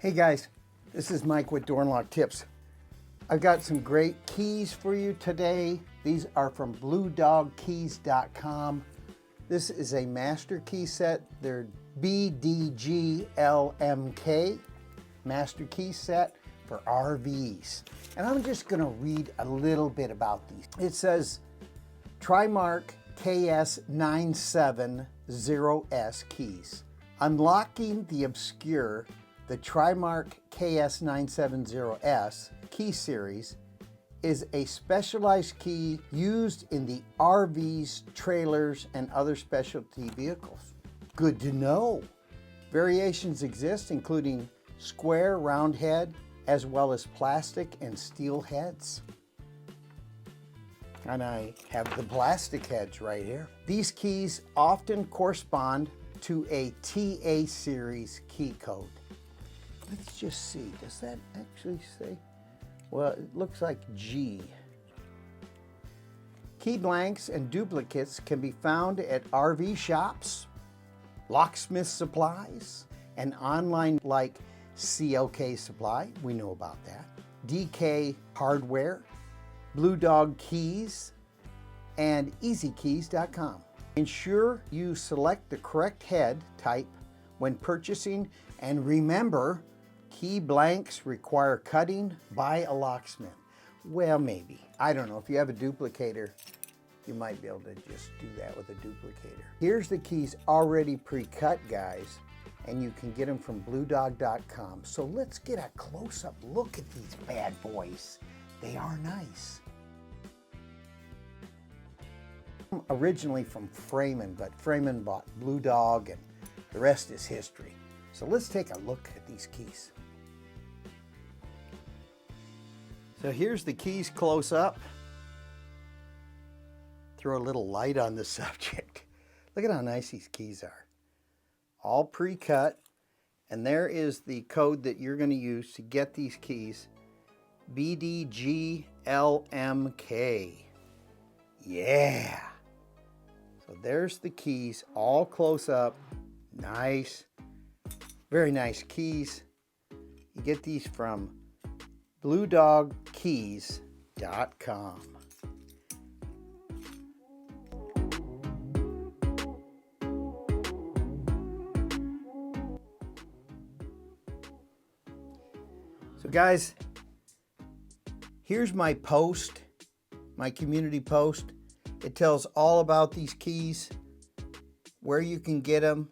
Hey guys, this is Mike with Door and Lock Tips. I've got some great keys for you today. These are from bluedogkeys.com. This is a master key set. They're BDGLMK master key set for RVs. And I'm just gonna read a little bit about these. It says Trimark KS970S keys. Unlocking the obscure, the Trimark KS970S key series is a specialized key used in the RVs, trailers, and other specialty vehicles. Good to know. Variations exist, including square, round head, as well as plastic and steel heads. And I have the plastic heads right here. These keys often correspond to a TA series key code. Let's just see, does that actually say? Well, it looks like G. Key blanks and duplicates can be found at RV shops, Locksmith supplies, and online like CLK Supply, we know about that, DK Hardware, Blue Dog Keys, and EasyKeys.com. Ensure you select the correct head type when purchasing, and remember, key blanks require cutting by a locksmith. Well, maybe. I don't know. If you have a duplicator, you might be able to just do that with a duplicator. Here's the keys already pre-cut, guys, and you can get them from bluedog.com. So let's get a close-up look at these bad boys. They are nice. Originally from Freeman, but Freeman bought Blue Dog, and the rest is history. So let's take a look at these keys. So here's the keys close up. Throw a little light on the subject. Look at how nice these keys are. All pre-cut. And there is the code that you're going to use to get these keys. BDGLMK. Yeah. So there's the keys all close up. Nice. Very nice keys. You get these from bluedogkeys.com. So guys, here's my post, my community post. It tells all about these keys, where you can get them.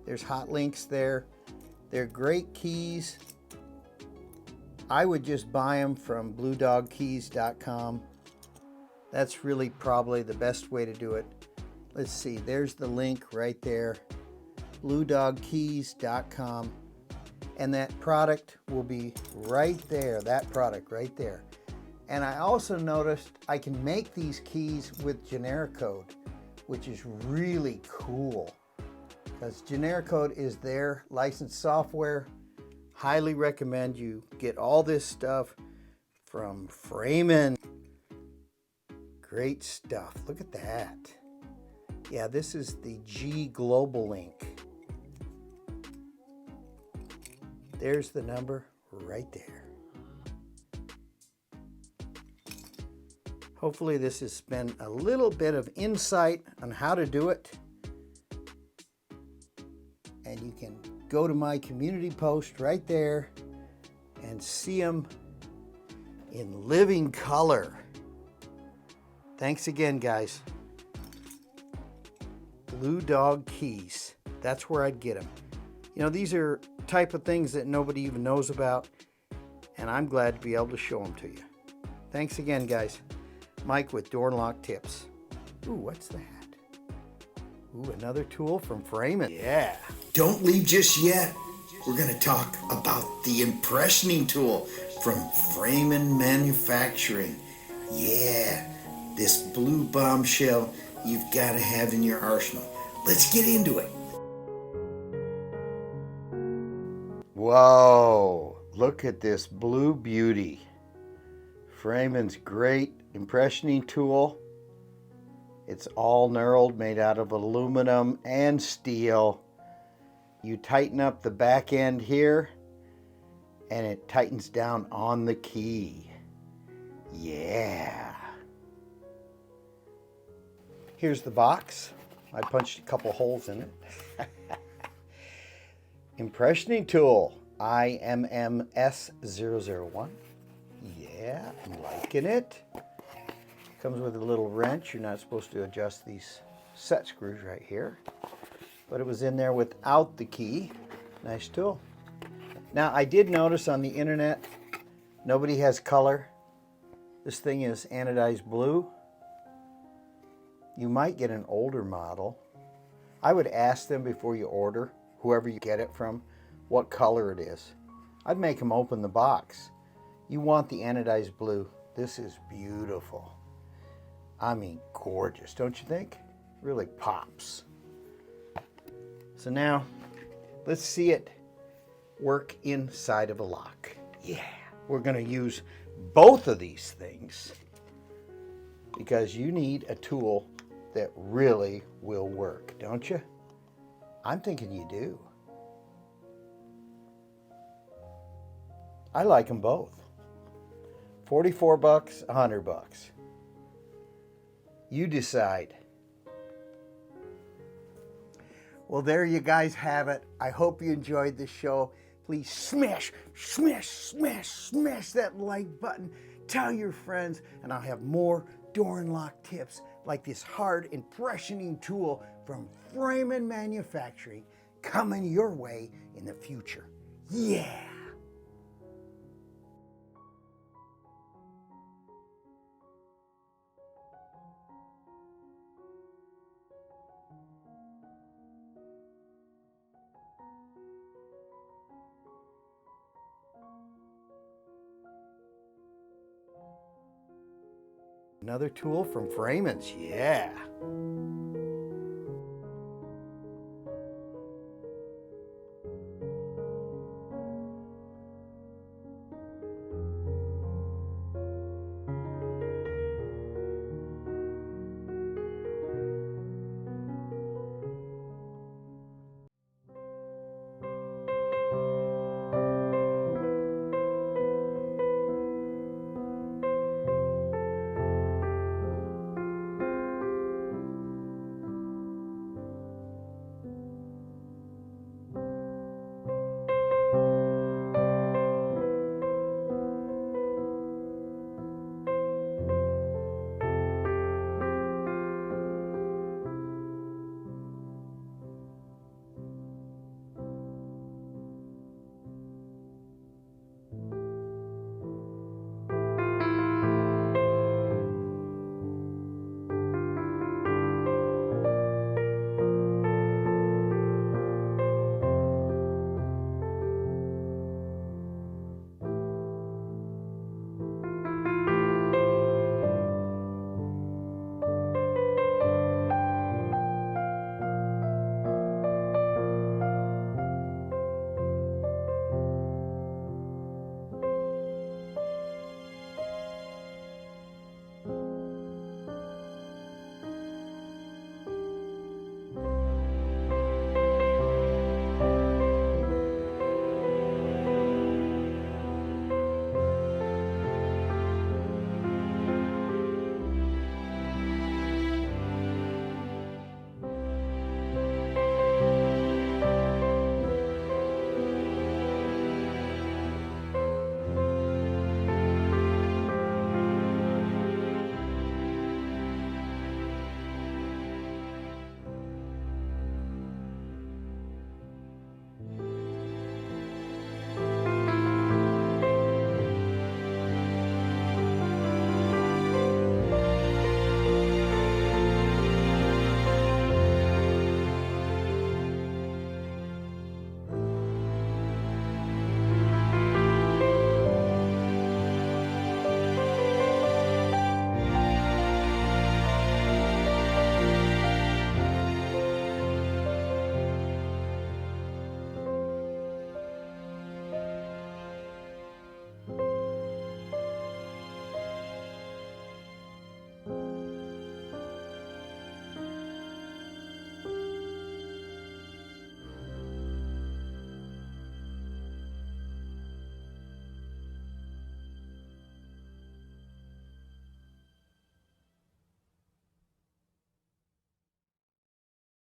There's hot links there. They're great keys. I would just buy them from bluedogkeys.com. That's really probably the best way to do it. Let's see, there's the link right there, bluedogkeys.com. And that product will be right there, that product right there. And I also noticed I can make these keys with generic code, which is really cool. Because generic code is their licensed software. Highly recommend you get all this stuff from Freeman. Great stuff. Look at that. Yeah, this is the G Global Link. There's the number right there. Hopefully this has been a little bit of insight on how to do it. And you can go to my community post right there and see them in living color. Thanks again, guys. Blue Dog Keys. That's where I'd get them. You know, these are type of things that nobody even knows about, and I'm glad to be able to show them to you. Thanks again, guys. Mike with Door and Lock Tips. Ooh, what's that? Ooh, another tool from Freeman. Yeah. Don't leave just yet. We're going to talk about the impressioning tool from Freeman Manufacturing. Yeah, this blue bombshell you've got to have in your arsenal. Let's get into it. Whoa, look at this blue beauty. Freeman's great impressioning tool. It's all knurled, made out of aluminum and steel. You tighten up the back end here, and it tightens down on the key. Yeah. Here's the box. I punched a couple holes in it. Impressioning tool, IMMS001. Yeah, I'm liking it. Comes with a little wrench. You're not supposed to adjust these set screws right here. But it was in there without the key. Nice tool. Now, I did notice on the internet, nobody has color. This thing is anodized blue. You might get an older model. I would ask them before you order, whoever you get it from, what color it is. I'd make them open the box. You want the anodized blue. This is beautiful. I mean, gorgeous, don't you think? Really pops. So now, let's see it work inside of a lock. Yeah, we're gonna use both of these things because you need a tool that really will work, don't you? I'm thinking you do. I like them both. 44 bucks, 100 bucks. You decide. Well, there you guys have it. I hope you enjoyed the show. Please smash, smash, smash, smash that like button. Tell your friends, and I'll have more door and lock tips like this hard impressioning tool from Freeman Manufacturing coming your way in the future. Yeah! Another tool from Freeman's, yeah.